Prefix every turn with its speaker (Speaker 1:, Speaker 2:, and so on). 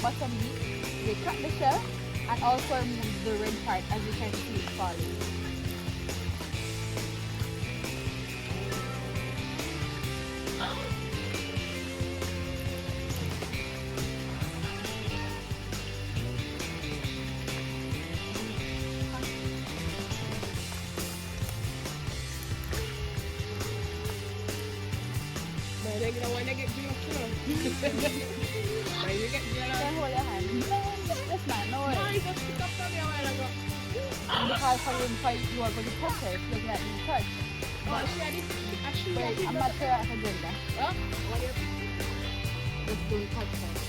Speaker 1: bottom meat, they crack the shell and also remove the red part as you can see it falling.
Speaker 2: But then you don't want to get jealous too. When you get jealous,
Speaker 1: Can I hold your hand? No, that's not, no
Speaker 2: no,
Speaker 1: worries.
Speaker 2: you just pick up from me a while ago.
Speaker 1: Because for him, you are going to touch her, she doesn't like being touched.
Speaker 2: Oh, she had it.
Speaker 1: But I'm not sure of her gender.
Speaker 2: Huh? What do you
Speaker 1: Just don't touch her.